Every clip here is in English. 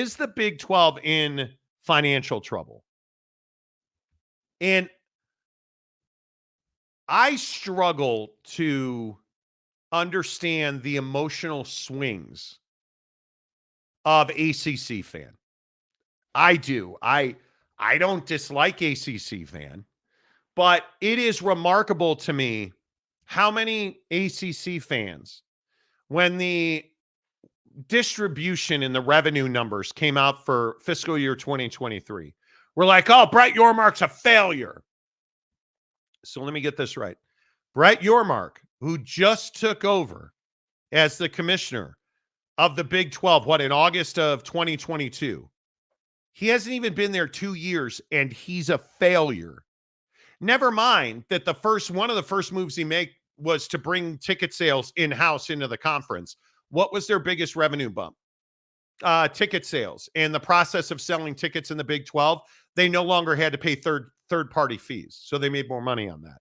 is the Big 12 in financial trouble? And I struggle to understand the emotional swings of ACC fan. I do. I don't dislike ACC fan, but it is remarkable to me how many ACC fans, when the distribution in the revenue numbers came out for fiscal year 2023, were like, "Oh, Brett Yormark's a failure." So let me get this right. Brett Yormark, who just took over as the commissioner of the Big 12, in August of 2022, he hasn't even been there 2 years, and he's a failure. Never mind that one of the first moves he made was to bring ticket sales in-house into the conference. What was their biggest revenue bump? Ticket sales. And the process of selling tickets in the Big 12, they no longer had to pay third-party fees, so they made more money on that.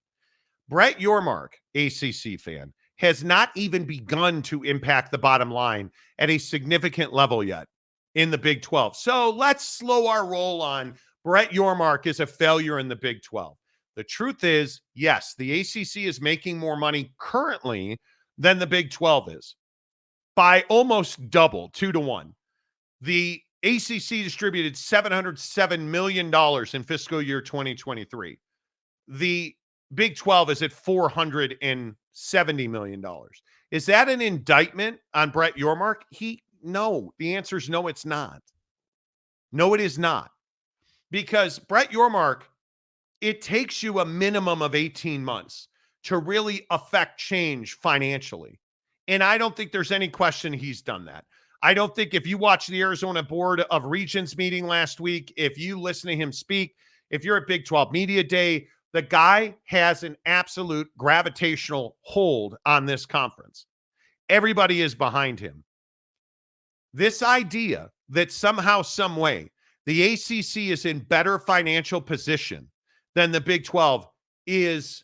Brett Yormark, ACC fan, has not even begun to impact the bottom line at a significant level yet in the Big 12. So let's slow our roll on Brett Yormark is a failure in the Big 12. The truth is, yes, the ACC is making more money currently than the Big 12 is by almost double, 2-1. The ACC distributed $707 million in fiscal year 2023. The Big 12 is at $470 million. Is that an indictment on Brett Yormark? No. The answer is no, it's not. No, it is not. Because Brett Yormark, it takes you a minimum of 18 months to really affect change financially. And I don't think there's any question he's done that. I don't think, if you watch the Arizona Board of Regents meeting last week, if you listen to him speak, if you're at Big 12 Media Day, the guy has an absolute gravitational hold on this conference. Everybody is behind him. This idea that somehow, some way, the ACC is in better financial position than the Big 12 is,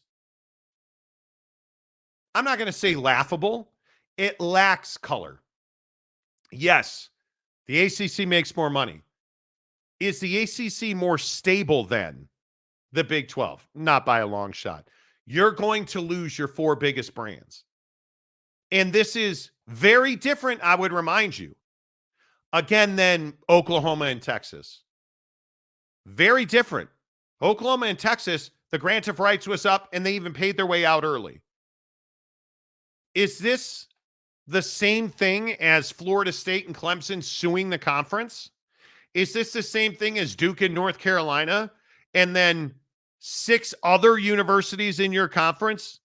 I'm not going to say laughable. It lacks color. Yes, the ACC makes more money. Is the ACC more stable than the Big 12? Not by a long shot. You're going to lose your 4 biggest brands. And this is very different, I would remind you, again, than Oklahoma and Texas. Very different. Oklahoma and Texas, the grant of rights was up, and they even paid their way out early. Is this the same thing as Florida State and Clemson suing the conference? Is this the same thing as Duke and North Carolina, and then 6 other universities in your conference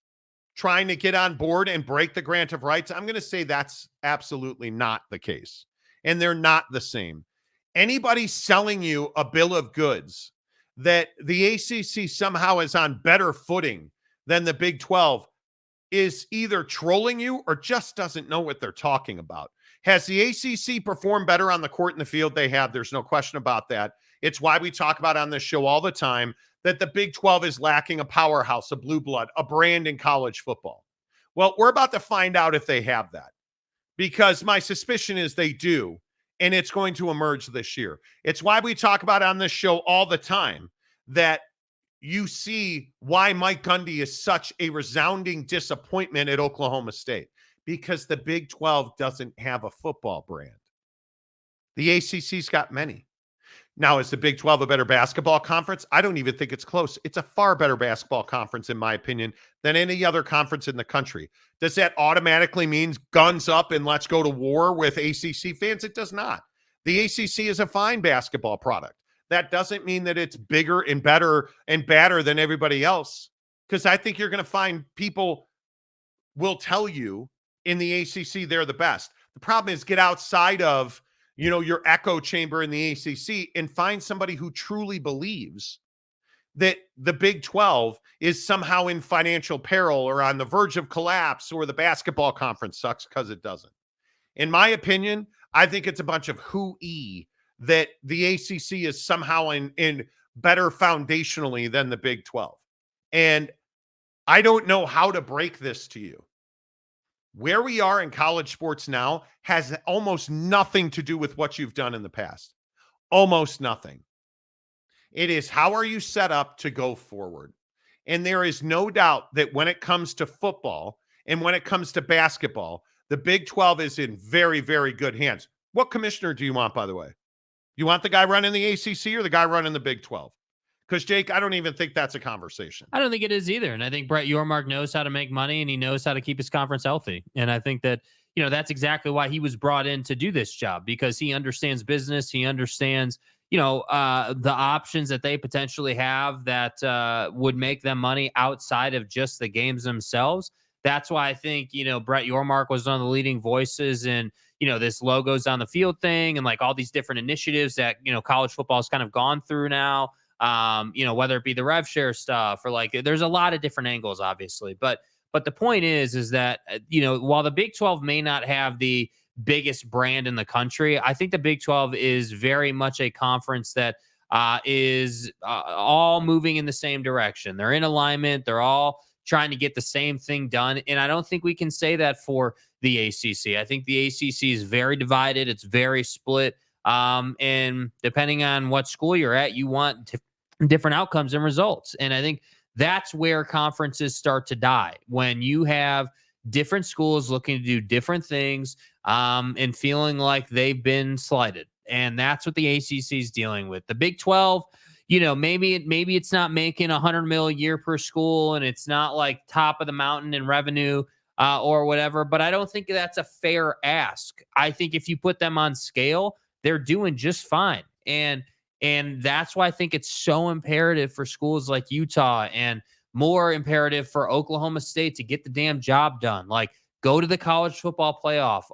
trying to get on board and break the grant of rights? I'm going to say that's absolutely not the case. And they're not the same. Anybody selling you a bill of goods that the ACC somehow is on better footing than the Big 12 is either trolling you or just doesn't know what they're talking about. Has the ACC performed better on the court and the field? They have. There's no question about that. It's why we talk about on this show all the time that the Big 12 is lacking a powerhouse, a blue blood, a brand in college football. Well, we're about to find out if they have that, because my suspicion is they do, and it's going to emerge this year. It's why we talk about on this show all the time that you see why Mike Gundy is such a resounding disappointment at Oklahoma State, because the Big 12 doesn't have a football brand. The ACC's got many. Now, is the Big 12 a better basketball conference? I don't even think it's close. It's a far better basketball conference, in my opinion, than any other conference in the country. Does that automatically mean guns up and let's go to war with ACC fans? It does not. The ACC is a fine basketball product. That doesn't mean that it's bigger and better and badder than everybody else, because I think you're going to find people will tell you in the ACC they're the best. The problem is, get outside of your echo chamber in the ACC and find somebody who truly believes that the Big 12 is somehow in financial peril or on the verge of collapse, or the basketball conference sucks, because it doesn't. In my opinion, I think it's a bunch of hooey that the ACC is somehow in better foundationally than the Big 12. And I don't know how to break this to you. Where we are in college sports now has almost nothing to do with what you've done in the past. Almost nothing. It is how are you set up to go forward? And there is no doubt that when it comes to football and when it comes to basketball, the Big 12 is in very, very good hands. What commissioner do you want, by the way? You want the guy running the ACC or the guy running the Big 12? Because, Jake, I don't even think that's a conversation. I don't think it is either. And I think Brett Yormark knows how to make money and he knows how to keep his conference healthy. And I think that, that's exactly why he was brought in to do this job, because he understands business. He understands, the options that they potentially have that would make them money outside of just the games themselves. That's why I think, Brett Yormark was one of the leading voices in, this logos on the field thing and like all these different initiatives that, college football has kind of gone through now. Whether it be the rev share stuff or like there's a lot of different angles, obviously. But the point is that, while the Big 12 may not have the biggest brand in the country, I think the Big 12 is very much a conference that is all moving in the same direction. They're in alignment. They're all trying to get the same thing done. And I don't think we can say that for the ACC. I think the ACC is very divided. It's very split. And depending on what school you're at, you want different outcomes and results. And I think that's where conferences start to die, when you have different schools looking to do different things and feeling like they've been slighted. And that's what the ACC is dealing with. The Big 12, maybe it's not making $100 million a year per school, and it's not like top of the mountain in revenue or whatever. But I don't think that's a fair ask. I think if you put them on scale, they're doing just fine. And that's why I think it's so imperative for schools like Utah, and more imperative for Oklahoma State to get the damn job done. Like, go to the college football playoff,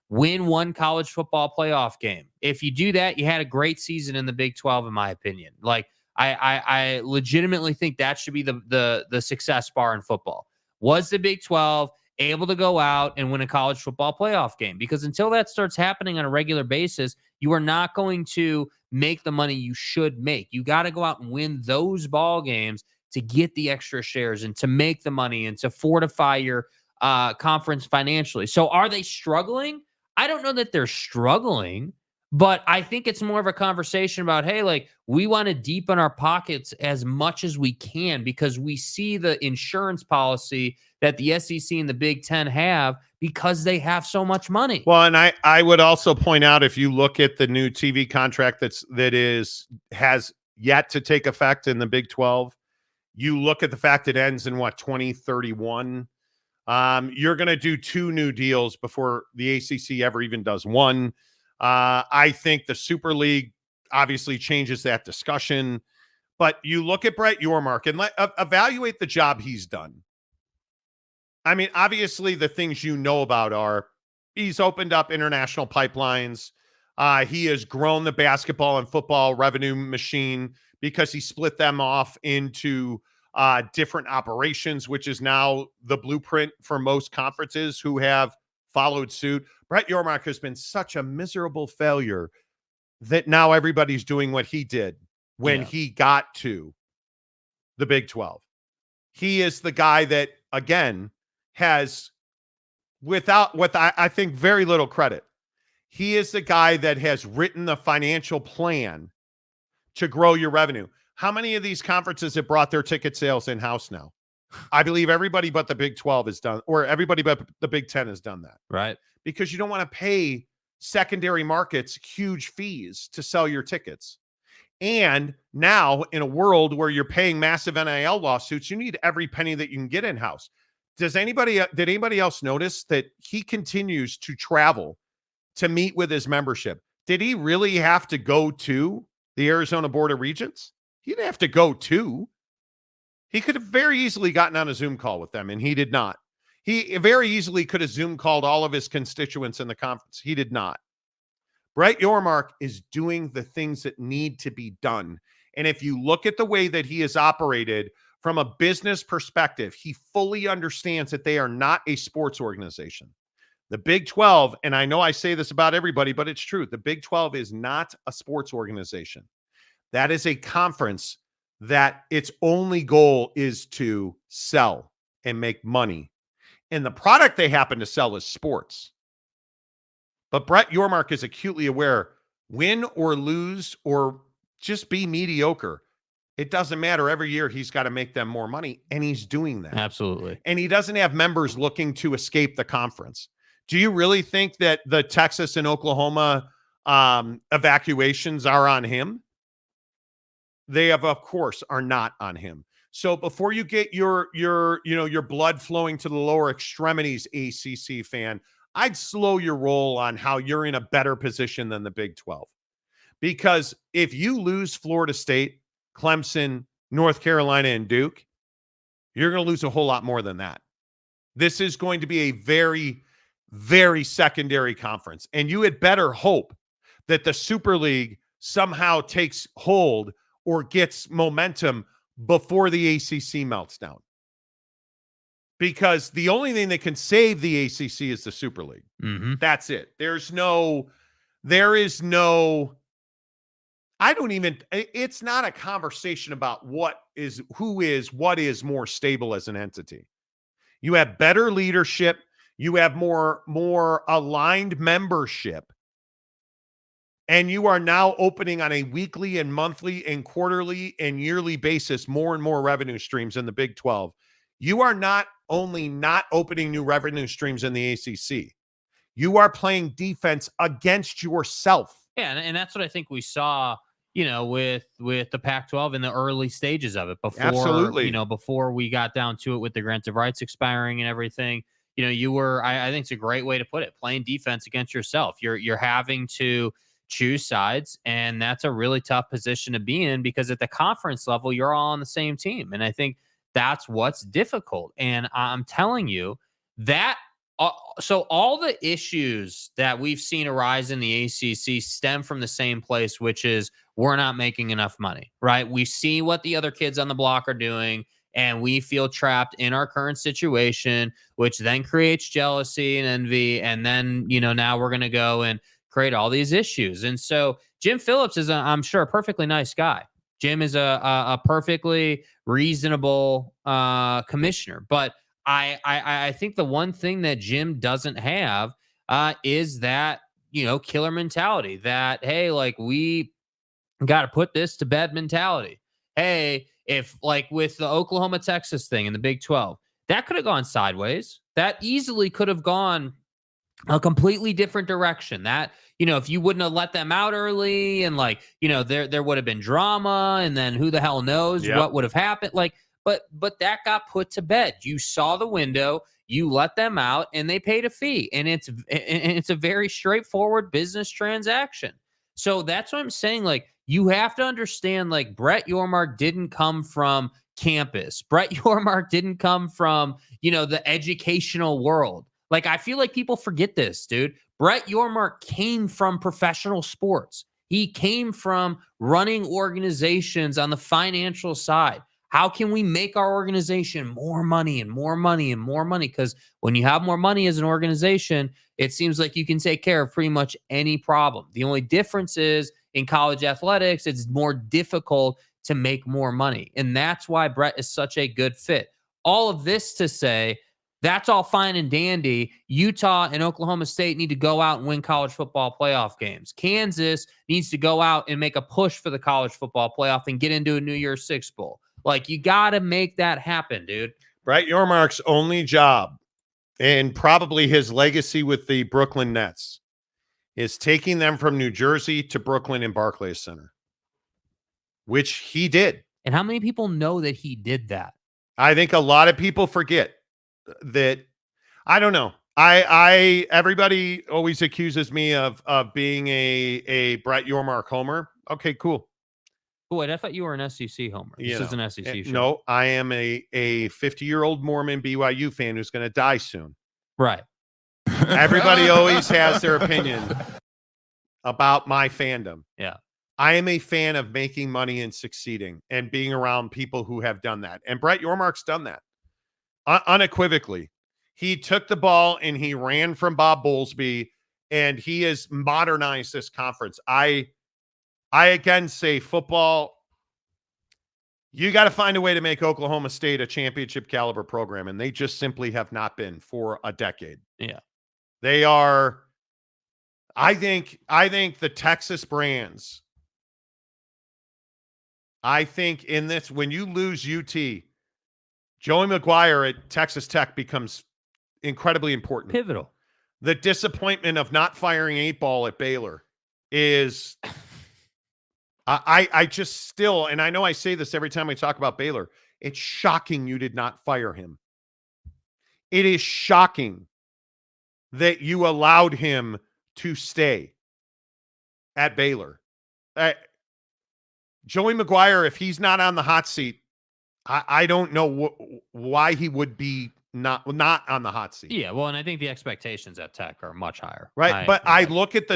win one college football playoff game. If you do that, you had a great season in the Big 12, in my opinion. Like, I legitimately think that should be the success bar in football. Was the Big 12 able to go out and win a college football playoff game? Because until that starts happening on a regular basis, you are not going to make the money you should make. You got to go out and win those ball games to get the extra shares and to make the money and to fortify your conference financially. So are they struggling? I don't know that they're struggling, but I think it's more of a conversation about, hey, like, we want to deepen our pockets as much as we can because we see the insurance policy that the SEC and the Big Ten have because they have so much money. Well, and I would also point out, if you look at the new TV contract has yet to take effect in the Big 12, you look at the fact it ends in 2031. You're going to do 2 new deals before the ACC ever even does one. I think the Super League obviously changes that discussion. But you look at Brett Yormark and evaluate the job he's done. I mean, obviously, the things you know about are he's opened up international pipelines. He has grown the basketball and football revenue machine because he split them off into different operations, which is now the blueprint for most conferences who have followed suit. Brett Yormark has been such a miserable failure that now everybody's doing what he did when he got to the Big 12. He is the guy that, again, has, with I think very little credit, he is the guy that has written the financial plan to grow your revenue. How many of these conferences have brought their ticket sales in-house now? I believe everybody but the Big 12 has done, or everybody but the Big 10 has done that. Right. Because you don't want to pay secondary markets huge fees to sell your tickets. And now, in a world where you're paying massive NIL lawsuits, you need every penny that you can get in-house. Did anybody else notice that he continues to travel to meet with his membership? Did he really have to go to the Arizona Board of Regents? He didn't have to go to. He could have very easily gotten on a Zoom call with them, and he did not. He very easily could have Zoom called all of his constituents in the conference. He did not. Brett Yormark is doing the things that need to be done. And if you look at the way that he has operated from a business perspective, he fully understands that they are not a sports organization. The Big 12, and I know I say this about everybody, but it's true. The Big 12 is not a sports organization. That is a conference that its only goal is to sell and make money. And the product they happen to sell is sports. But Brett Yormark is acutely aware, win or lose or just be mediocre, it doesn't matter. Every year he's got to make them more money, and he's doing that. Absolutely. And he doesn't have members looking to escape the conference. Do you really think that the Texas and Oklahoma evacuations are on him? They of course, are not on him. So before you get your blood flowing to the lower extremities, ACC fan, I'd slow your roll on how you're in a better position than the Big 12. Because if you lose Florida State, Clemson, North Carolina, and Duke, you're going to lose a whole lot more than that. This is going to be a very, very secondary conference. And you had better hope that the Super League somehow takes hold or gets momentum before the ACC melts down. Because the only thing that can save the ACC is the Super League. Mm-hmm. That's it. It's not a conversation about what is more stable as an entity. You have better leadership. You have more aligned membership. And you are now opening on a weekly and monthly and quarterly and yearly basis more and more revenue streams in the Big 12. You are not only not opening new revenue streams in the ACC, you are playing defense against yourself. Yeah, and that's what I think we saw, with the Pac-12 in the early stages of it before we got down to it with the grant of rights expiring and everything. I think it's a great way to put it, playing defense against yourself. You're having to choose sides, and that's a really tough position to be in because at the conference level, you're all on the same team. And I think that's what's difficult. And I'm telling you that so all the issues that we've seen arise in the ACC stem from the same place, which is we're not making enough money, right? We see what the other kids on the block are doing, and we feel trapped in our current situation, which then creates jealousy and envy. And then, now we're going to go and create all these issues. And so Jim Phillips is, I'm sure, a perfectly nice guy. Jim is a perfectly reasonable commissioner. But I think the one thing that Jim doesn't have is that, killer mentality that, hey, like we got to put this to bed mentality. Hey, if like with the Oklahoma, Texas thing in the Big 12, that could have gone sideways. That easily could have gone a completely different direction. That, if you wouldn't have let them out early and there would have been drama, and then who the hell knows what would have happened. But that got put to bed. You saw the window, you let them out, and they paid a fee. And it's a very straightforward business transaction. So that's what I'm saying. You have to understand, Brett Yormark didn't come from campus. Brett Yormark didn't come from, the educational world. I feel like people forget this, dude. Brett Yormark came from professional sports. He came from running organizations on the financial side. How can we make our organization more money and more money and more money? Because when you have more money as an organization, it seems like you can take care of pretty much any problem. The only difference is in college athletics, it's more difficult to make more money. And that's why Brett is such a good fit. All of this to say, that's all fine and dandy. Utah and Oklahoma State need to go out and win college football playoff games. Kansas needs to go out and make a push for the college football playoff and get into a New Year's Six Bowl. You got to make that happen, dude. Brett Yormark's only job, and probably his legacy with the Brooklyn Nets, is taking them from New Jersey to Brooklyn and Barclays Center, which he did. And how many people know that he did that? I think a lot of people forget that. I don't know. Everybody always accuses me of being a Brett Yormark homer. Okay, cool. Oh, wait, I thought you were an SEC homer. This is an SEC show. No, I am a 50-year-old Mormon BYU fan who's going to die soon. Right. Everybody always has their opinion about my fandom. Yeah. I am a fan of making money and succeeding and being around people who have done that. And Brett Yormark's done that unequivocally. He took the ball and he ran from Bob Bowlesby, and he has modernized this conference. I again say football, You got to find a way to make Oklahoma State a championship caliber program, and they just simply have not been for a decade. Yeah. They are. I think the Texas brands. I think in this, when you lose UT, Joey McGuire at Texas Tech becomes incredibly important. Pivotal. The disappointment of not firing 8-Ball at Baylor is. I just still, and I know I say this every time we talk about Baylor, it's shocking you did not fire him. It is shocking that you allowed him to stay at Baylor. Joey McGuire, if he's not on the hot seat, I don't know why he would be not on the hot seat. Yeah, well, and I think the expectations at Tech are much higher. Right, but I look at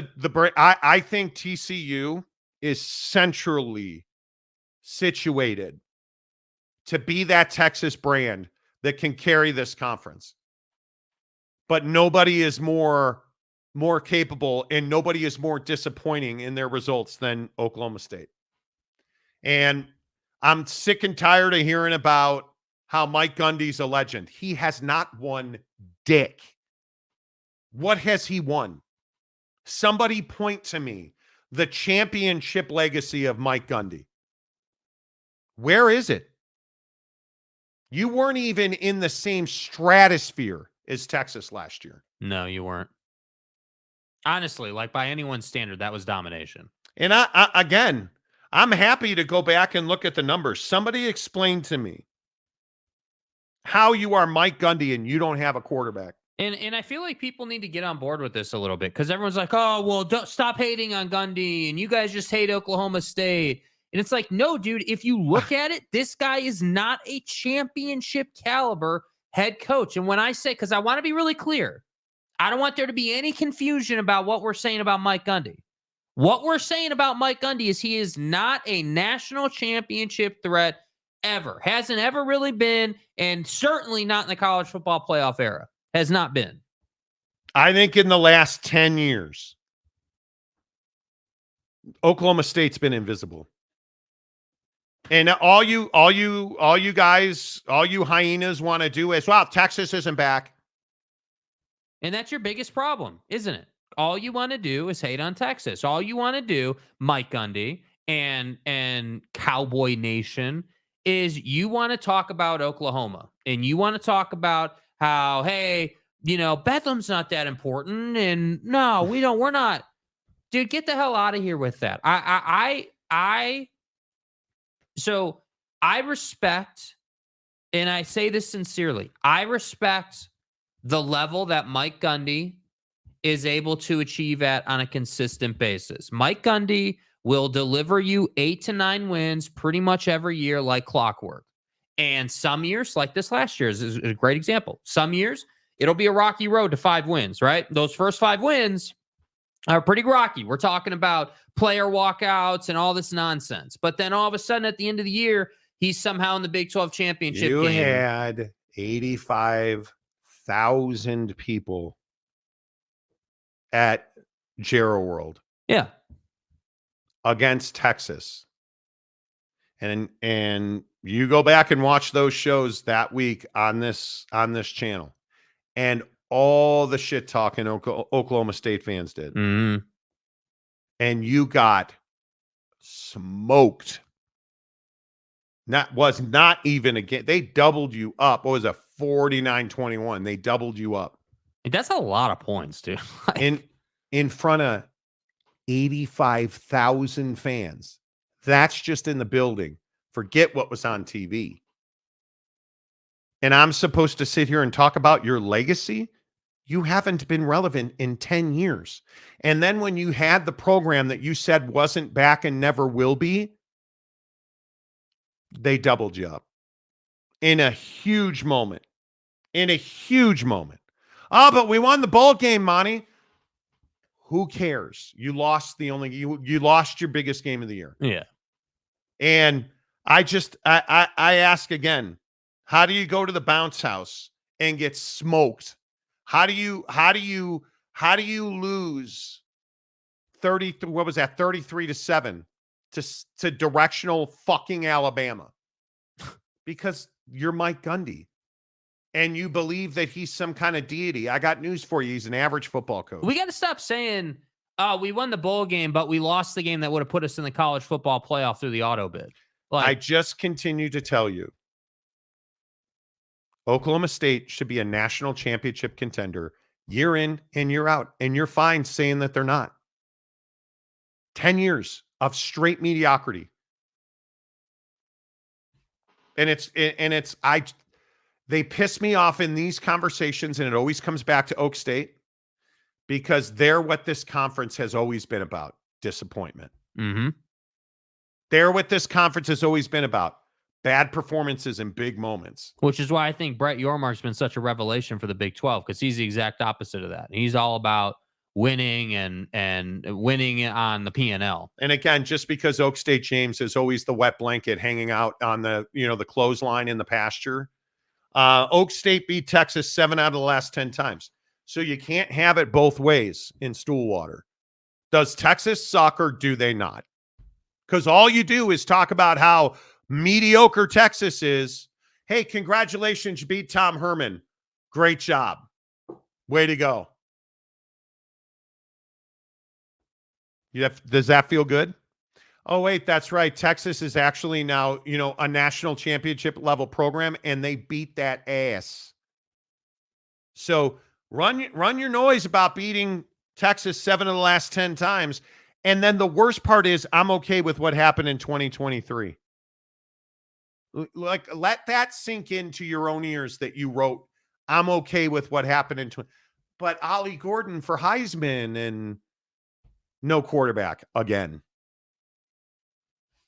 I think TCU is centrally situated to be that Texas brand that can carry this conference. But nobody is more capable and nobody is more disappointing in their results than Oklahoma State. And I'm sick and tired of hearing about how Mike Gundy's a legend. He has not won dick. What has he won? Somebody point to me the championship legacy of Mike Gundy. Where is it? You weren't even in the same stratosphere as Texas last year. No, you weren't. Honestly, like by anyone's standard, that was domination. And again, I'm happy to go back and look at the numbers. Somebody explain to me how you are Mike Gundy and you don't have a quarterback. And I feel like people need to get on board with this a little bit because everyone's like, oh, well, don't stop hating on Gundy and you guys just hate Oklahoma State. And it's like, no, dude, if you look at it, this guy is not a championship caliber head coach. And when I say, because I want to be really clear, I don't want there to be any confusion about what we're saying about Mike Gundy. What we're saying about Mike Gundy is he is not a national championship threat ever. Hasn't ever really been, and certainly not in the college football playoff era. Has not been. I think in the last 10 years, Oklahoma State's been invisible. And all you guys, all you hyenas want to do is, well, Texas isn't back. And that's your biggest problem, isn't it? All you want to do is hate on Texas. All you want to do, Mike Gundy and Cowboy Nation, is you want to talk about Oklahoma. And you want to talk about how, hey, you know, Bethlehem's not that important. And no, we're not. Dude, get the hell out of here with that. So I respect, and I say this sincerely, I respect the level that Mike Gundy is able to achieve at on a consistent basis. Mike Gundy will deliver you 8 to 9 wins pretty much every year like clockwork. And some years, like this last year, is a great example. Some years, it'll be a rocky road to 5 wins, right? Those first 5 wins are pretty rocky. We're talking about player walkouts and all this nonsense. But then all of a sudden at the end of the year, he's somehow in the Big 12 championship game. You had 85,000 people at Gero World. Yeah. Against Texas. And you go back and watch those shows that week on this channel. And all the shit talking Oklahoma State fans did. Mm-hmm. And you got smoked. Was not even again. They doubled you up. What was it? 49-21. They doubled you up. That's a lot of points, dude. in front of 85,000 fans. That's just in the building. Forget what was on TV. And I'm supposed to sit here and talk about your legacy? You haven't been relevant in 10 years. And then when you had the program that you said wasn't back and never will be, they doubled you up in a huge moment. Oh, but we won the bowl game, Monty. Who cares? You lost you lost your biggest game of the year. Yeah. And I ask again, how do you go to the bounce house and get smoked? How do you lose 33 to 7 to directional fucking Alabama? Because you're Mike Gundy and you believe that he's some kind of deity. I got news for you. He's an average football coach. We got to stop saying, we won the bowl game, but we lost the game that would have put us in the college football playoff through the auto bid. I just continue to tell you, Oklahoma State should be a national championship contender year in and year out. And you're fine saying that they're not. 10 years of straight mediocrity. And they piss me off in these conversations, and it always comes back to Oak State because they're what this conference has always been about, disappointment. Mm-hmm. They're what this conference has always been about, bad performances in big moments. Which is why I think Brett Yormark's been such a revelation for the Big 12, because he's the exact opposite of that. He's all about winning and winning on the P&L. And again, just because Oak State James is always the wet blanket hanging out on the, the clothesline in the pasture. Oak State beat Texas 7 out of the last 10 times. So you can't have it both ways in Stillwater. Does Texas suck or do they not? Because all you do is talk about how mediocre Texas is. Hey, congratulations, you beat Tom Herman. Great job. Way to go. Does that feel good? Oh, wait, that's right. Texas is actually now, a national championship level program, and they beat that ass. So run your noise about beating Texas 7 of the last 10 times. And then the worst part is I'm okay with what happened in 2023. Like, let that sink into your own ears that you wrote, I'm okay with what happened in but Ollie Gordon for Heisman and no quarterback again.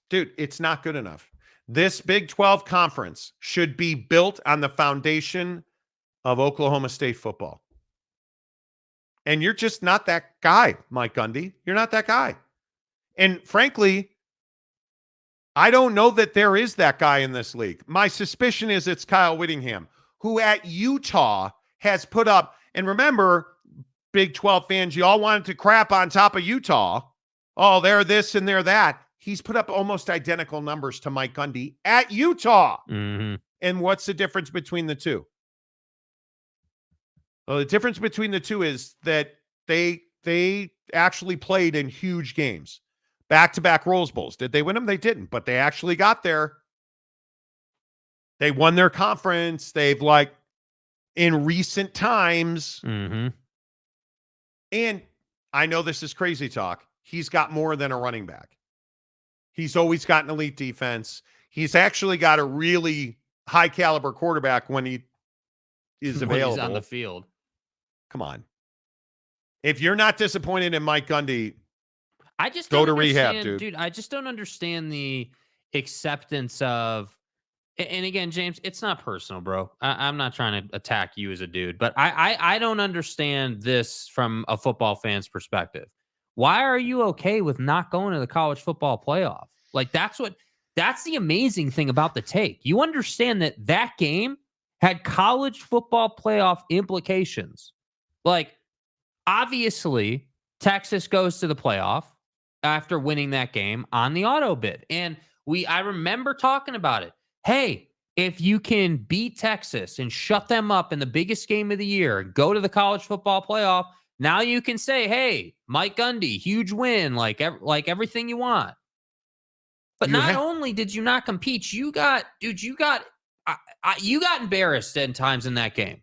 Dude, it's not good enough. This Big 12 conference should be built on the foundation of Oklahoma State football. And you're just not that guy, Mike Gundy. You're not that guy. And frankly, I don't know that there is that guy in this league. My suspicion is it's Kyle Whittingham, who at Utah has put up, and remember, Big 12 fans, you all wanted to crap on top of Utah. Oh, they're this and they're that. He's put up almost identical numbers to Mike Gundy at Utah. Mm-hmm. And what's the difference between the two? Well, the difference between the two is that they actually played in huge games. Back-to-back Rose Bowls. Did they win them? They didn't, but they actually got there. They won their conference. They've, in recent times. Mm-hmm. And I know this is crazy talk. He's got more than a running back. He's always got an elite defense. He's actually got a really high-caliber quarterback when he is available. He's on the field. Come on. If you're not disappointed in Mike Gundy, I just go to rehab, dude. I just don't understand the acceptance of, and again, James, it's not personal, bro. I'm not trying to attack you as a dude, but I don't understand this from a football fan's perspective. Why are you okay with not going to the college football playoff? That's the amazing thing about the take. You understand that game had college football playoff implications. Obviously, Texas goes to the playoff after winning that game on the auto bid. And I remember talking about it. Hey, if you can beat Texas and shut them up in the biggest game of the year and go to the college football playoff, now you can say, hey, Mike Gundy, huge win, like everything you want. But not only did you not compete, you got embarrassed at times in that game.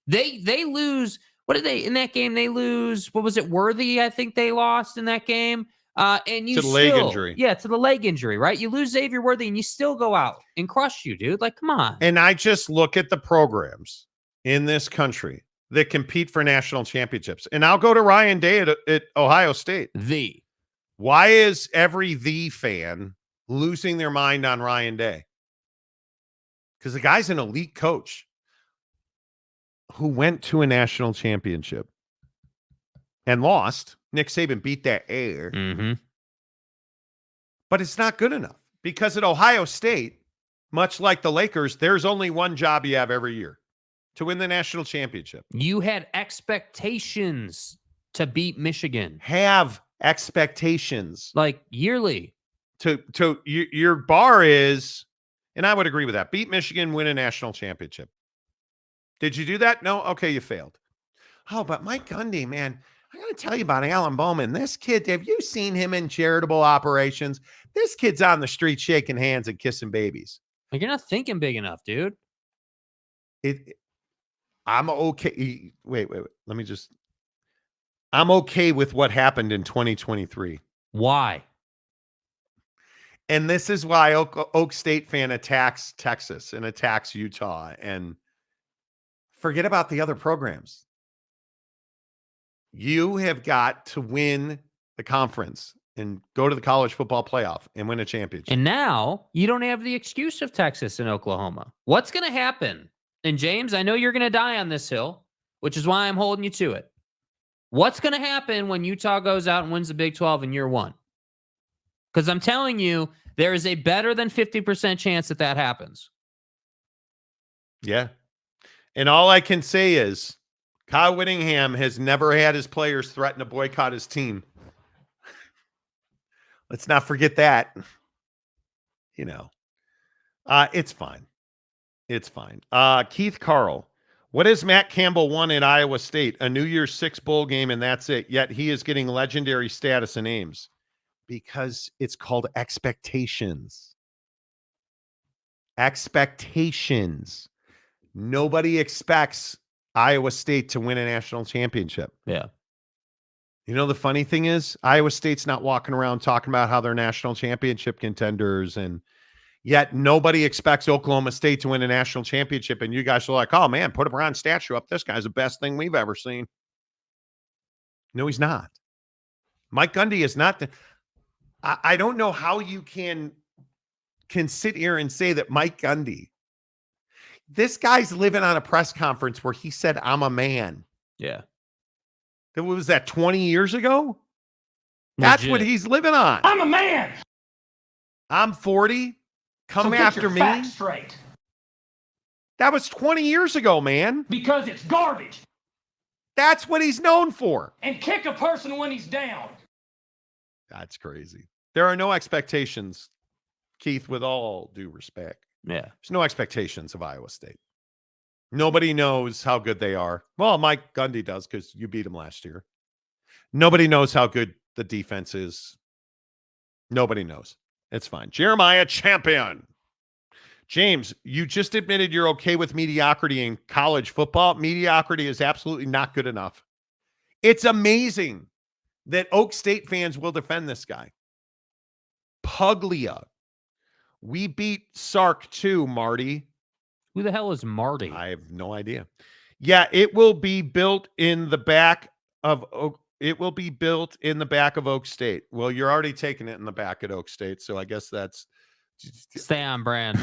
They lose. What did they in that game? They lose. What was it? Worthy, I think they lost in that game. And you to the leg injury. Yeah, to the leg injury, right? You lose Xavier Worthy and you still go out and crush you, dude. Come on. And I just look at the programs in this country that compete for national championships. And I'll go to Ryan Day at Ohio State. Why is every fan losing their mind on Ryan Day? Because the guy's an elite coach who went to a national championship and lost. Nick Saban beat that air. Mm-hmm. But it's not good enough because at Ohio State, much like the Lakers, there's only one job you have every year: to win the national championship. You had expectations to beat Michigan. Have expectations. Yearly. Your bar is, And I would agree with that. Beat Michigan, win a national championship. Did you do that? No? Okay, you failed. Oh, but Mike Gundy, man, I got to tell you about Alan Bowman. This kid, have you seen him in charitable operations? This kid's on the street shaking hands and kissing babies. Like, you're not thinking big enough, dude. I'm okay. Wait. Let me just. I'm okay with what happened in 2023. Why? And this is why Oak State fan attacks Texas and attacks Utah and forget about the other programs. You have got to win the conference and go to the college football playoff and win a championship. And now you don't have the excuse of Texas and Oklahoma. What's going to happen? And James, I know you're going to die on this hill, which is why I'm holding you to it. What's going to happen when Utah goes out and wins the Big 12 in year one? Because I'm telling you, there is a better than 50% chance that that happens. Yeah. And all I can say is Kyle Whittingham has never had his players threaten to boycott his team. Let's not forget that. You know, it's fine. It's fine. Keith Carl, what has Matt Campbell won at Iowa State? A New Year's Six bowl game, and that's it. Yet he is getting legendary status in Ames because it's called expectations. Expectations. Nobody expects Iowa State to win a national championship. Yeah. You know, the funny thing is Iowa State's not walking around talking about how they're national championship contenders, and yet nobody expects Oklahoma State to win a national championship. And you guys are like, oh man, put a bronze statue up. This guy's the best thing we've ever seen. No, he's not. Mike Gundy is not. I don't know how you can sit here and say that Mike Gundy, this guy's living on a press conference where he said, I'm a man. Yeah. What was that, 20 years ago? That's Legit. what he's living on. I'm a man. I'm 40. Come So get after your me. facts straight. That was 20 years ago, man. Because it's garbage. That's what he's known for. And kick a person when he's down. That's crazy. There are no expectations, Keith, with all due respect. Yeah. There's no expectations of Iowa State. Nobody knows how good they are. Well, Mike Gundy does because you beat him last year. Nobody knows how good the defense is. Nobody knows. It's fine. Jeremiah Champion. James, you just admitted you're okay with mediocrity in college football. Mediocrity is absolutely not good enough. It's amazing that Oak State fans will defend this guy. Puglia. We beat Sark too, Marty. Who the hell is Marty? I have no idea. Yeah, it will be built in the back of Oak. It will be built in the back of Oak State. Well, you're already taking it in the back at Oak State, so I guess that's Stay on brand.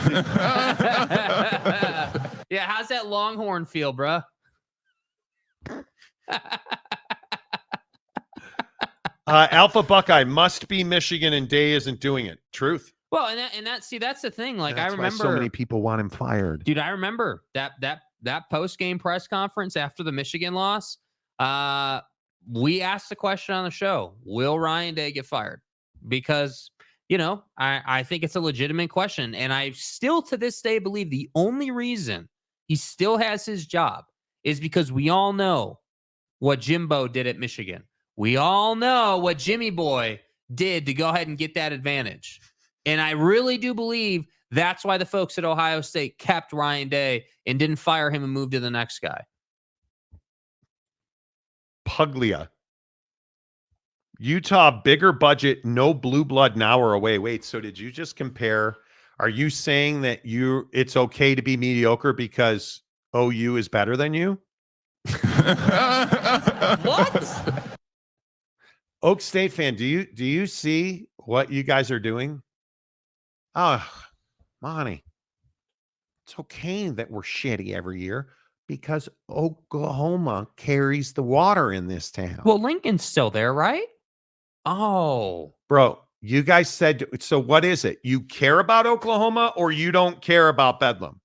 Yeah, how's that Longhorn feel, bro? Alpha Buckeye must be Michigan, and Day isn't doing it. Truth. Well, that's the thing. Like, That's I remember why so many people want him fired. Dude, I remember that post-game press conference after the Michigan loss. We asked the question on the show, will Ryan Day get fired? Because, you know, I think it's a legitimate question. And I still to this day believe the only reason he still has his job is because we all know what Jimbo did at Michigan. We all know what Jimmy Boy did to go ahead and get that advantage. And I really do believe that's why the folks at Ohio State kept Ryan Day and didn't fire him and moved to the next guy. Puglia. Utah, bigger budget, no blue blood now or away. Wait, so did you just compare? Are you saying that it's okay to be mediocre because OU is better than you? What? Oak State fan, do you see what you guys are doing? Oh, Monty, it's okay that we're shitty every year because Oklahoma carries the water in this town. Well, Lincoln's still there, right? Oh. Bro, you guys said, so what is it? You care about Oklahoma or you don't care about Bedlam?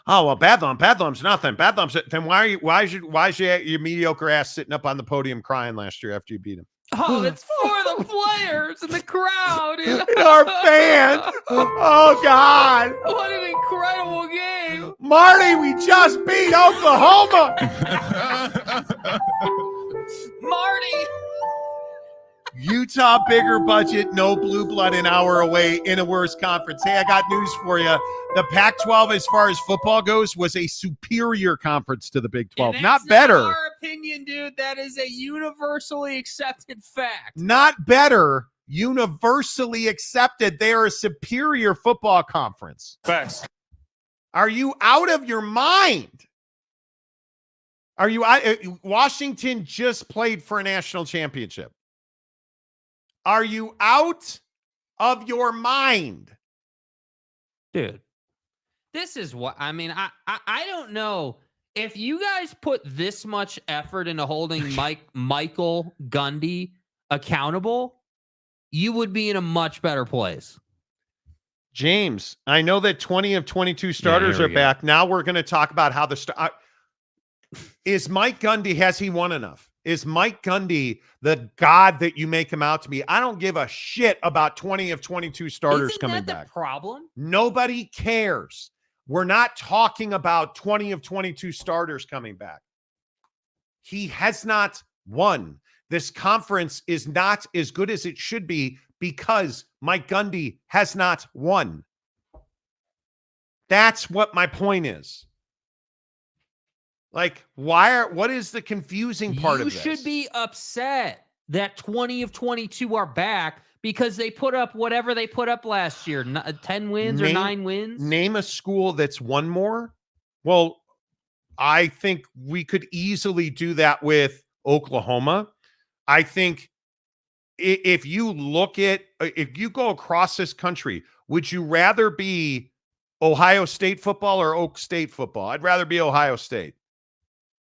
Oh, well, Bedlam's nothing. Bedlam's, then why is your mediocre ass sitting up on the podium crying last year after you beat him? Oh, it's for the players and the crowd. And our fans. Oh, God. What an incredible game. Marty, we just beat Oklahoma. Marty. Utah, bigger budget, no blue blood an hour away in a worse conference. Hey, I got news for you. The Pac-12, as far as football goes, was a superior conference to the Big 12. Not better. Not our opinion, dude. That is a universally accepted fact. Not better. Universally accepted. They are a superior football conference. Facts. Are you out of your mind? Are you? Washington just played for a national championship. Are you out of your mind? Dude, this is what I mean. I don't know if you guys put this much effort into holding Michael Gundy accountable, you would be in a much better place. James, I know that 20 of 22 starters are back. Now we're going to talk about how is Mike Gundy, has he won enough? Is Mike Gundy the god that you make him out to be? I don't give a shit about 20 of 22 starters coming back. The problem? Nobody cares. We're not talking about 20 of 22 starters coming back. He has not won. This conference is not as good as it should be because Mike Gundy has not won. That's what my point is. Like, what is the confusing part of this? You should be upset that 20 of 22 are back because they put up whatever they put up last year, 10 wins or 9 wins. Name a school that's won more. Well, I think we could easily do that with Oklahoma. I think if you go across this country, would you rather be Ohio State football or Oak State football? I'd rather be Ohio State.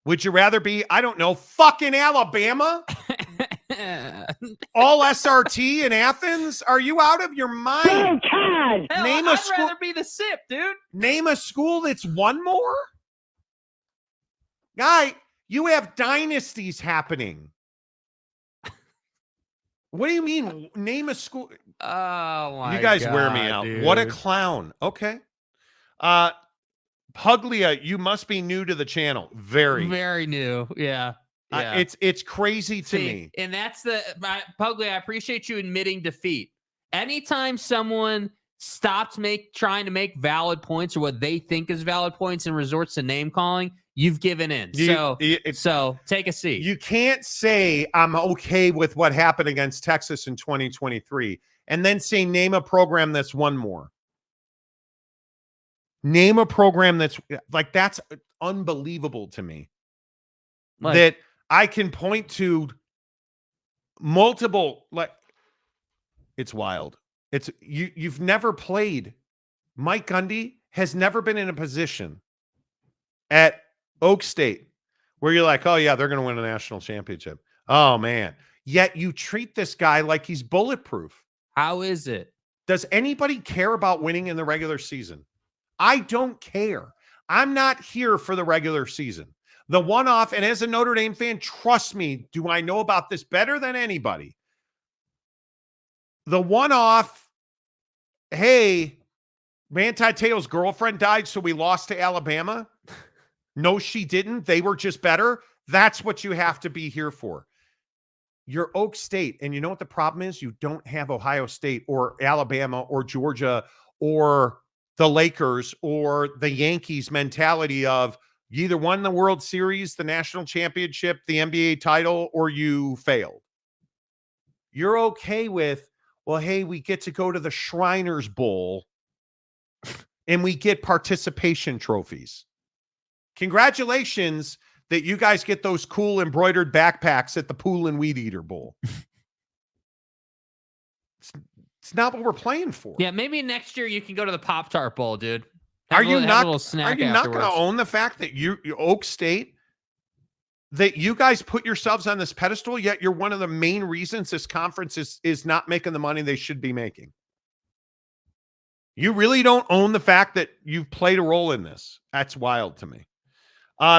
Would you rather be, I don't know, fucking Alabama? All SRT in Athens? Are you out of your mind? Oh, God. Hell, I'd rather be the SIP, dude. Name a school that's won more? Guy, you have dynasties happening. What do you mean? Name a school. Oh, my God. You guys wear me out. Dude. What a clown. Okay. Puglia, you must be new to the channel. Very new. Yeah. It's crazy to me. And that's Puglia, I appreciate you admitting defeat. Anytime someone stops trying to make valid points or what they think is valid points and resorts to name calling, you've given in. So take a seat. You can't say I'm okay with what happened against Texas in 2023 and then say name a program that's won more. Name a program that's unbelievable to me. That I can point to multiple, it's wild. It's you've never played. Mike Gundy has never been in a position at Oak State where you're like, oh yeah, they're going to win a national championship. Oh man. Yet you treat this guy like he's bulletproof. How is it? Does anybody care about winning in the regular season? I don't care. I'm not here for the regular season. The one-off, and as a Notre Dame fan, trust me, do I know about this better than anybody? The one-off, hey, Manti Te'o's girlfriend died, so we lost to Alabama. No, she didn't. They were just better. That's what you have to be here for. You're Oak State, and you know what the problem is? You don't have Ohio State or Alabama or Georgia or the Lakers or the Yankees mentality of you either won the World Series, the national championship, the NBA title, or you failed. You're okay with, well, hey, we get to go to the Shriners Bowl and we get participation trophies. Congratulations that you guys get those cool embroidered backpacks at the Pool and Weed Eater Bowl. It's not what we're playing for. Yeah, maybe next year you can go to the Pop-Tart Bowl, dude. Are you not going to own the fact that you Oak State, that you guys put yourselves on this pedestal, yet you're one of the main reasons this conference is not making the money they should be making? You really don't own the fact that you've played a role in this. That's wild to me.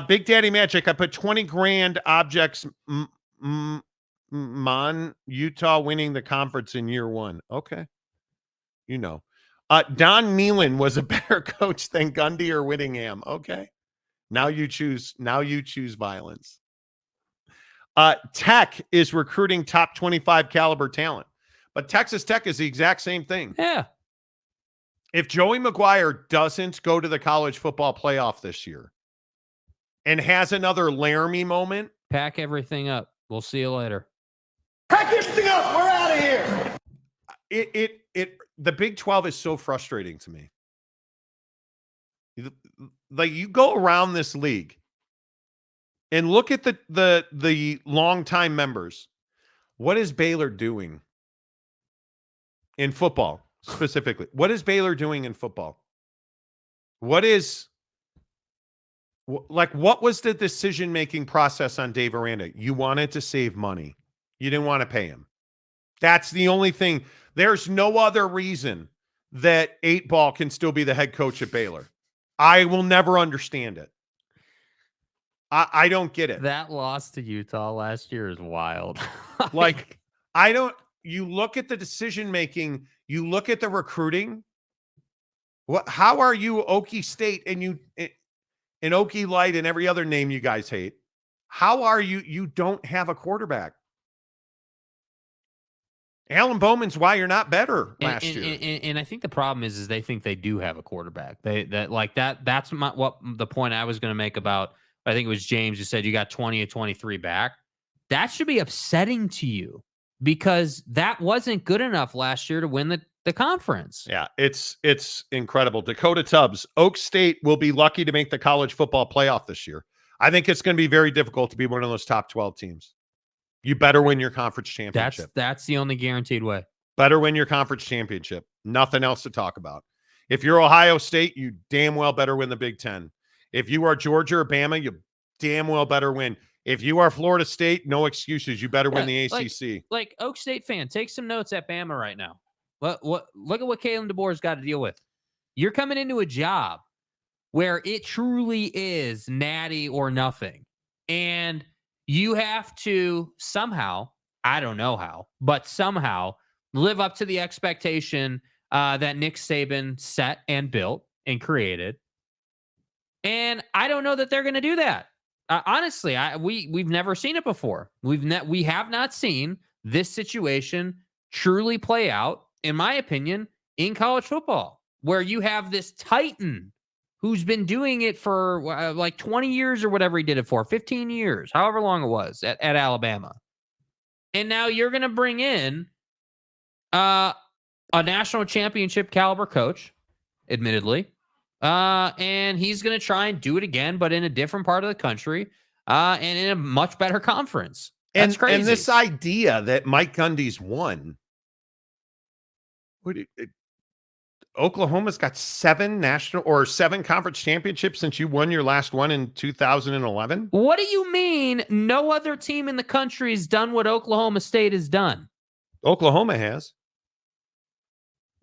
Big Daddy Magic, I put 20 grand objects Utah winning the conference in year 1. Okay. Don Nealon was a better coach than Gundy or Whittingham. Okay. Now you choose violence. Tech is recruiting top 25 caliber talent, but Texas Tech is the exact same thing. Yeah. If Joey McGuire doesn't go to the college football playoff this year and has another Laramie moment, Pack everything up. We'll see you later. Pack everything up. We're out of here. The Big 12 is so frustrating to me. Like, you go around this league and look at the longtime members. What is Baylor doing in football specifically? What is Baylor doing in football? What was the decision-making process on Dave Aranda? You wanted to save money. You didn't want to pay him. That's the only thing. There's no other reason that 8-Ball can still be the head coach at Baylor. I will never understand it. I don't get it. That loss to Utah last year is wild. Like, you look at the decision-making, you look at the recruiting. How are you Okie State and Okie Light and every other name you guys hate? How are you don't have a quarterback? Alan Bowman's why you're not better last year. And I think the problem is they think they do have a quarterback. That's what the point I was going to make about, I think it was James who said you got 20 or 23 back. That should be upsetting to you because that wasn't good enough last year to win the conference. Yeah, it's incredible. Dakota Tubbs, Oak State will be lucky to make the college football playoff this year. I think it's going to be very difficult to be one of those top 12 teams. You better win your conference championship. That's the only guaranteed way. Better win your conference championship. Nothing else to talk about. If you're Ohio State, you damn well better win the Big Ten. If you are Georgia or Bama, you damn well better win. If you are Florida State, no excuses. You better win the ACC. Like Oak State fan, take some notes at Bama right now. Look at what Kalen DeBoer's got to deal with. You're coming into a job where it truly is natty or nothing. And you have to somehow, I don't know how, but somehow live up to the expectation that Nick Saban set and built and created. And I don't know that they're going to do that. Honestly, we've never seen it before. We have not seen this situation truly play out, in my opinion, in college football, where you have this Titan who's been doing it for like 20 years or whatever he did it for, 15 years, however long it was at Alabama. And now you're going to bring in a national championship caliber coach, admittedly, and he's going to try and do it again, but in a different part of the country and in a much better conference. That's crazy. And this idea that Mike Gundy's won. Oklahoma's got 7 conference championships since you won your last one in 2011. What do you mean no other team in the country has done what Oklahoma State has done? Oklahoma has.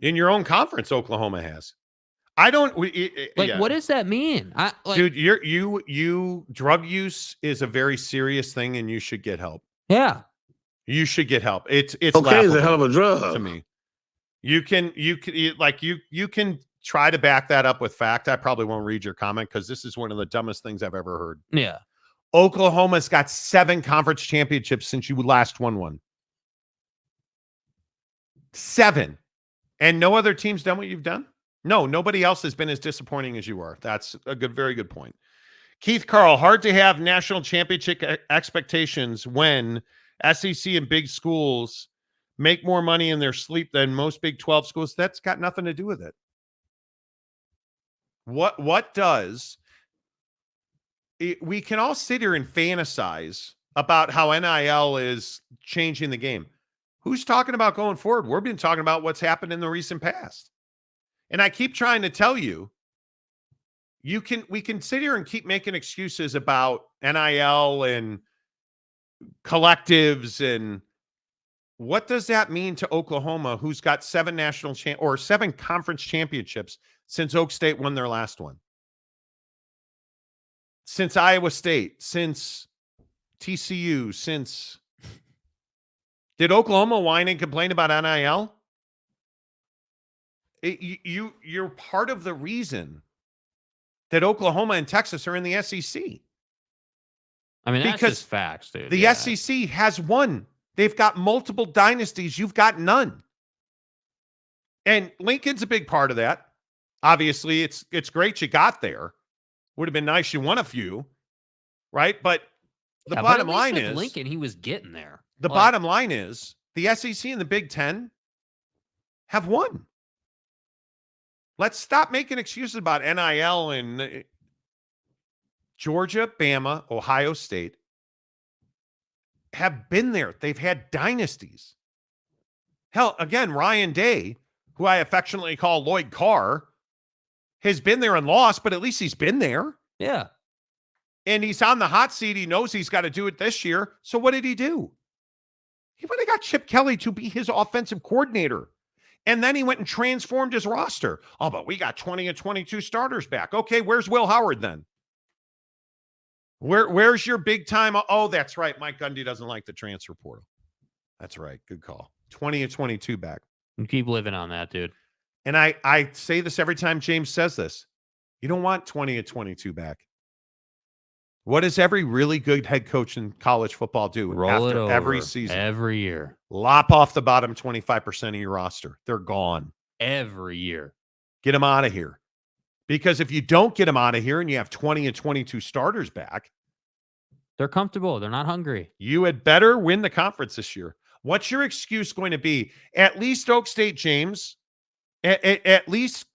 In your own conference, Oklahoma has. I don't what does that mean? Dude, you drug use is a very serious thing and you should get help. Yeah. You should get help. It's okay, it's a hell of a drug to me. You can try to back that up with fact. I probably won't read your comment because this is one of the dumbest things I've ever heard. Yeah. Oklahoma's got 7 conference championships since you last won one. 7. And no other team's done what you've done? No, nobody else has been as disappointing as you are. That's a very good point. Keith Carl, hard to have national championship expectations when SEC and big schools make more money in their sleep than most Big 12 schools. That's got nothing to do with it. What does it, we can all sit here and fantasize about how NIL is changing the game. Who's talking about going forward? We've been talking about what's happened in the recent past. And I keep trying to tell you, we can sit here and keep making excuses about NIL and collectives, and what does that mean to Oklahoma, who's got 7 conference championships since Oak State won their last one? Since Iowa State, since TCU, since Did Oklahoma whine and complain about NIL? You're part of the reason that Oklahoma and Texas are in the SEC. I mean, that's Because just facts, dude. The Yeah. SEC has won. They've got multiple dynasties. You've got none. And Lincoln's a big part of that. Obviously, it's great you got there. Would have been nice you won a few, right? But the Yeah, bottom but at least line with is Lincoln, he was getting there. the bottom line is the SEC and the Big 10 have won. Let's stop making excuses about NIL and Georgia, Bama, Ohio State have been there. They've had dynasties. Hell, again, Ryan Day, who I affectionately call Lloyd Carr, has been there and lost, but at least he's been there. Yeah. And he's on the hot seat. He knows he's got to do it this year. So what did he do? He went and got Chip Kelly to be his offensive coordinator. And then he went and transformed his roster. Oh, but we got 20 and 22 starters back. Okay, where's Will Howard then? Where's your big time? Oh, that's right. Mike Gundy doesn't like the transfer portal. That's right. Good call. 20 and 22 back. You keep living on that, dude. And I say this every time James says this. You don't want 20 and 22 back. What does every really good head coach in college football do Roll it after over every season? every year. Lop off the bottom 25% of your roster. They're gone. Every year. Get them out of here. Because if you don't get them out of here and you have 20 and 22 starters back, they're comfortable. They're not hungry. you had better win the conference this year. What's your excuse going to be? At least Oak State, James, at least,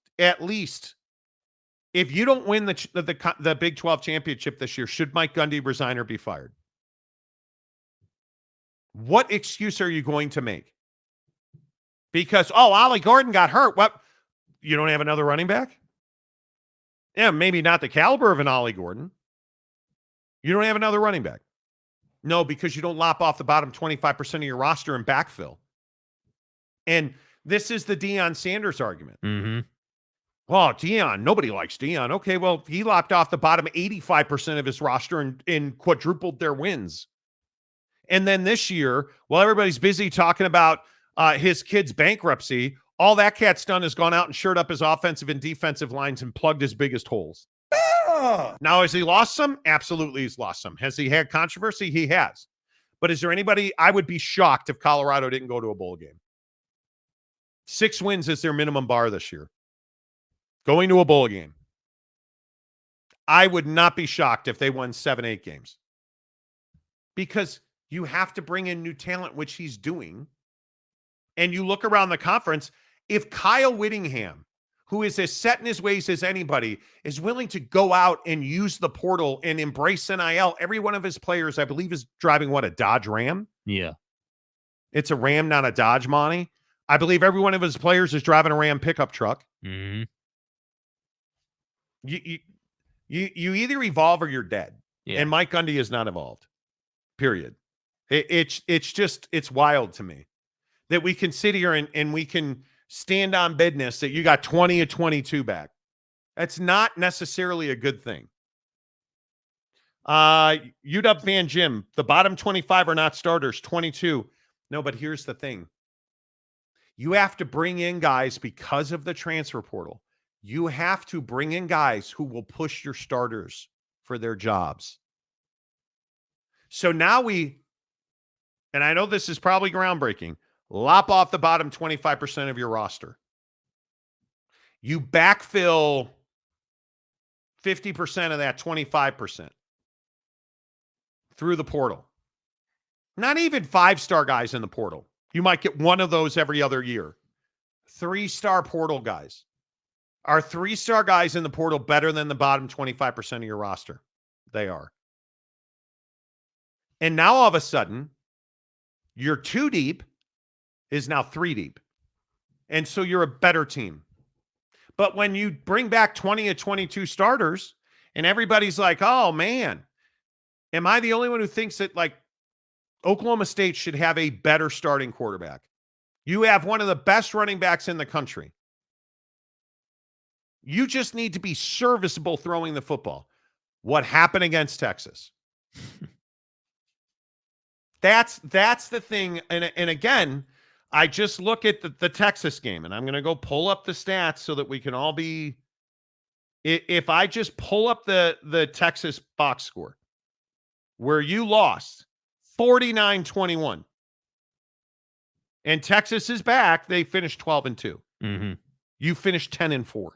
if you don't win the Big 12 championship this year, should Mike Gundy resign or be fired? What excuse are you going to make? Because, Ollie Gordon got hurt. What? You don't have another running back? Yeah, maybe not the caliber of an Ollie Gordon. You don't have another running back. No, because you don't lop off the bottom 25% of your roster and backfill. And this is the Deion Sanders argument. Mm-hmm. Well, Deion, nobody likes Deion. Okay, well, he lopped off the bottom 85% of his roster and quadrupled their wins. And then this year, while everybody's busy talking about his kid's bankruptcy, all that cat's done is gone out and shored up his offensive and defensive lines and plugged his biggest holes. Now, has he lost some? Absolutely, he's lost some. Has he had controversy? He has. But is there anybody? I would be shocked if Colorado didn't go to a bowl game. 6 wins is their minimum bar this year. Going to a bowl game. I would not be shocked if they won 7, 8 games. Because you have to bring in new talent, which he's doing. And you look around the conference, if Kyle Whittingham, who is as set in his ways as anybody, is willing to go out and use the portal and embrace NIL, every one of his players, I believe, is driving, what, a Dodge Ram? Yeah. It's a Ram, not a Dodge, Monty. I believe every one of his players is driving a Ram pickup truck. Mm-hmm. You either evolve or you're dead. Yeah. And Mike Gundy is not evolved. Period. It's wild to me that we can sit here and we can stand on business that you got 20 and 22 back. That's not necessarily a good thing. UW fan Jim, the bottom 25 are not starters, 22. No, but here's the thing. You have to bring in guys because of the transfer portal. You have to bring in guys who will push your starters for their jobs. So now and I know this is probably groundbreaking, lop off the bottom 25% of your roster. You backfill 50% of that 25% through the portal. Not even 5-star guys in the portal. You might get one of those every other year. 3-star portal guys. Are 3-star guys in the portal better than the bottom 25% of your roster? They are. And now all of a sudden, your 2 deep is now 3 deep. And so you're a better team. But when you bring back 20 and 22 starters and everybody's like, oh man, am I the only one who thinks that like Oklahoma State should have a better starting quarterback? You have one of the best running backs in the country. You just need to be serviceable throwing the football. What happened against Texas? That's the thing. And again, I just look at the Texas game, and I'm going to go pull up the stats so that we can all be. If I just pull up the Texas box score, where you lost 49-21, and Texas is back, they finished 12-2. Mm-hmm. You finished 10-4.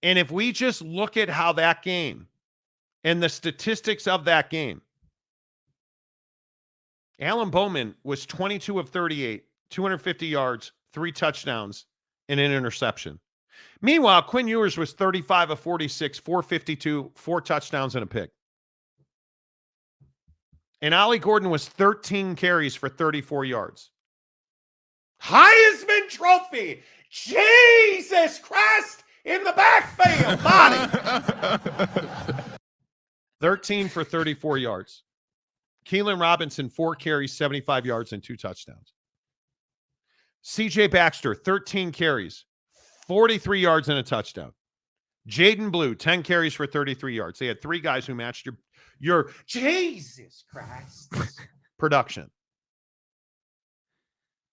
And if we just look at how that game and the statistics of that game, Alan Bowman was 22 of 38, 250 yards, 3 touchdowns, and an interception. Meanwhile, Quinn Ewers was 35 of 46, 452, 4 touchdowns, and a pick. And Ollie Gordon was 13 carries for 34 yards. Heisman Trophy! Jesus Christ! In the backfield, Monty! 13 for 34 yards. Keelan Robinson, 4 carries, 75 yards, and 2 touchdowns. C.J. Baxter, 13 carries, 43 yards, and a touchdown. Jaden Blue, 10 carries for 33 yards. They had 3 guys who matched your Jesus Christ production.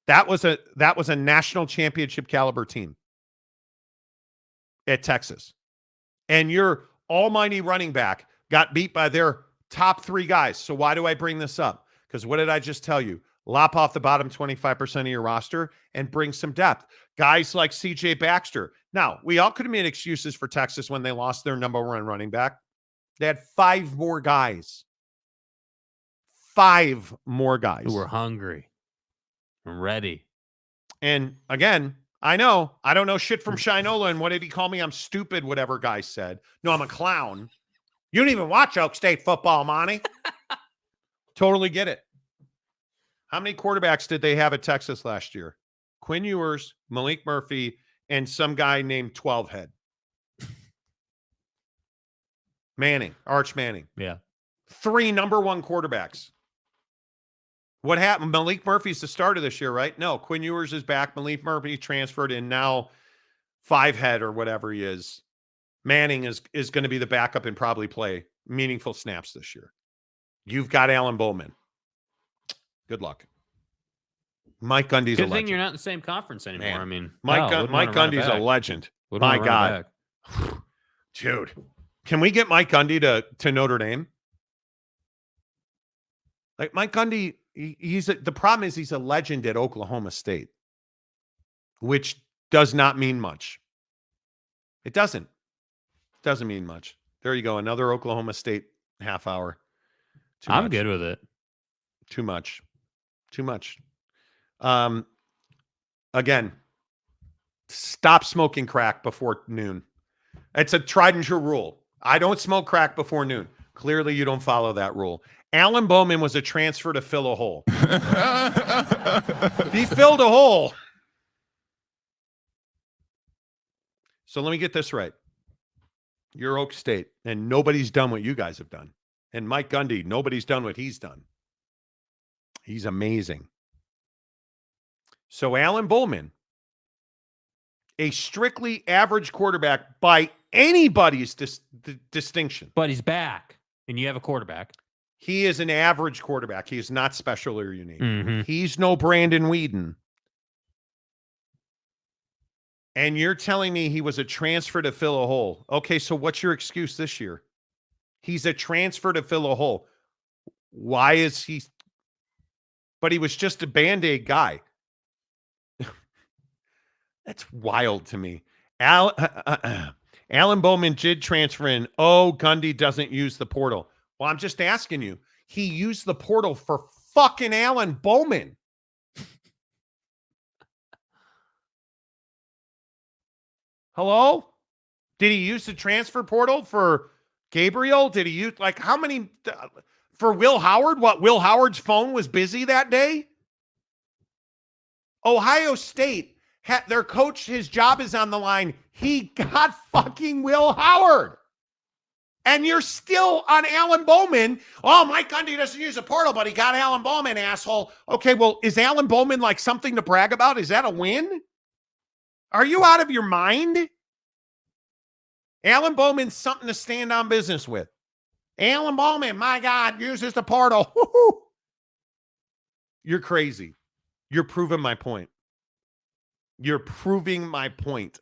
That was a national championship caliber team at Texas. And your almighty running back got beat by their top 3 guys. So why do I bring this up? Because what did I just tell you? Lop off the bottom 25% of your roster and bring some depth. Guys like C.J. Baxter. Now, we all could have made excuses for Texas when they lost their number 1 running back. They had 5 more guys. 5 more guys. Who were hungry and ready. And again, I know. I don't know shit from Shinola, and what did he call me? I'm stupid, whatever guy said. No, I'm a clown. You don't even watch Oak State football, Monty. Totally get it. How many quarterbacks did they have at Texas last year? Quinn Ewers, Malik Murphy, and some guy named 12 Head. Manning, Arch Manning. Yeah. 3 number 1 quarterbacks. What happened? Malik Murphy's the starter this year, right? No, Quinn Ewers is back. Malik Murphy transferred, and now 5 Head or whatever he is. Manning is going to be the backup and probably play meaningful snaps this year. You've got Alan Bowman. Good luck. Mike Gundy's a legend. Good thing you're not in the same conference anymore. Man. I mean, Mike Gundy's a legend. My God. Dude, can we get Mike Gundy to Notre Dame? Like Mike Gundy, the problem is he's a legend at Oklahoma State, which does not mean much. It doesn't. Doesn't mean much. There you go. Another Oklahoma State half hour. I'm good with it. Too much. Again, stop smoking crack before noon. It's a tried and true rule. I don't smoke crack before noon. Clearly, you don't follow that rule. Alan Bowman was a transfer to fill a hole. He filled a hole. So let me get this right. You're Oak State, and nobody's done what you guys have done. And Mike Gundy, nobody's done what he's done. He's amazing. So Alan Bowman, a strictly average quarterback by anybody's distinction. But he's back, and you have a quarterback. He is an average quarterback. He is not special or unique. Mm-hmm. He's no Brandon Whedon. And you're telling me he was a transfer to fill a hole. Okay, so what's your excuse this year? He's a transfer to fill a hole. Why is he? But he was just a Band-Aid guy. That's wild to me. Alan Bowman did transfer in. Oh, Gundy doesn't use the portal. Well, I'm just asking you. He used the portal for fucking Alan Bowman. Hello? Did he use the transfer portal for Gabriel? Did he use, like, how many? For Will Howard? What, Will Howard's phone was busy that day? Ohio State, their coach, his job is on the line. He got fucking Will Howard. And you're still on Alan Bowman. Oh, Mike Gundy doesn't use a portal, but he got Alan Bowman, asshole. Okay, well, is Alan Bowman like something to brag about? Is that a win? Are you out of your mind? Alan Bowman's something to stand on business with. Alan Bowman, my God, uses the portal. You're crazy. You're proving my point. You're proving my point.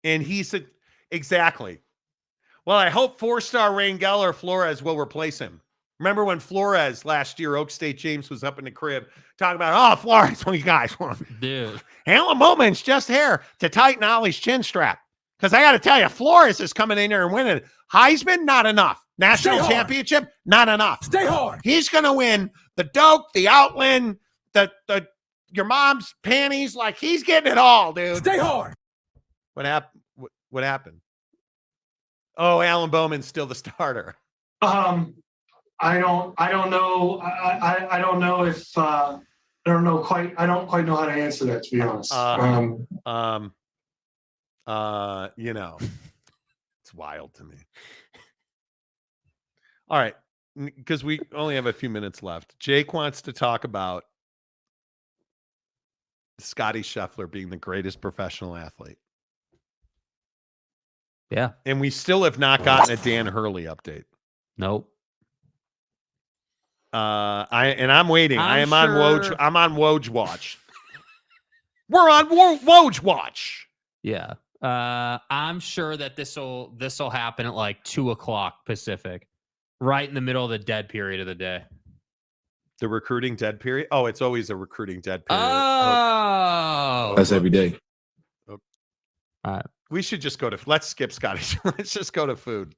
And he said, exactly. Well, I hope 4-star Rangel or Flores will replace him. Remember when Flores last year, Oak State James was up in the crib talking about, oh, Flores, what you guys want? Dude. Alan Bowman's just here to tighten Ollie's chin strap. Because I got to tell you, Flores is coming in here and winning. Heisman, not enough. National championship, not enough. Stay hard. He's going to win the Doak, the Outland, the your mom's panties. Like, he's getting it all, dude. Stay hard. What happened? What happened? Oh, Alan Bowman's still the starter. I don't know. I don't know if I don't quite know how to answer that, to be honest. You know, it's wild to me. All right, because we only have a few minutes left. Jake wants to talk about Scotty Scheffler being the greatest professional athlete. Yeah. And we still have not gotten a Dan Hurley update. Nope. I'm waiting. I'm on Woj. I'm on Woj watch. We're on Woj watch. Yeah. I'm sure that this'll happen at like 2:00 Pacific, right in the middle of the dead period of the day. The recruiting dead period. Oh, it's always a recruiting dead period. Oh, That's every day. We should just go to. Let's skip Scotty. Let's just go to food.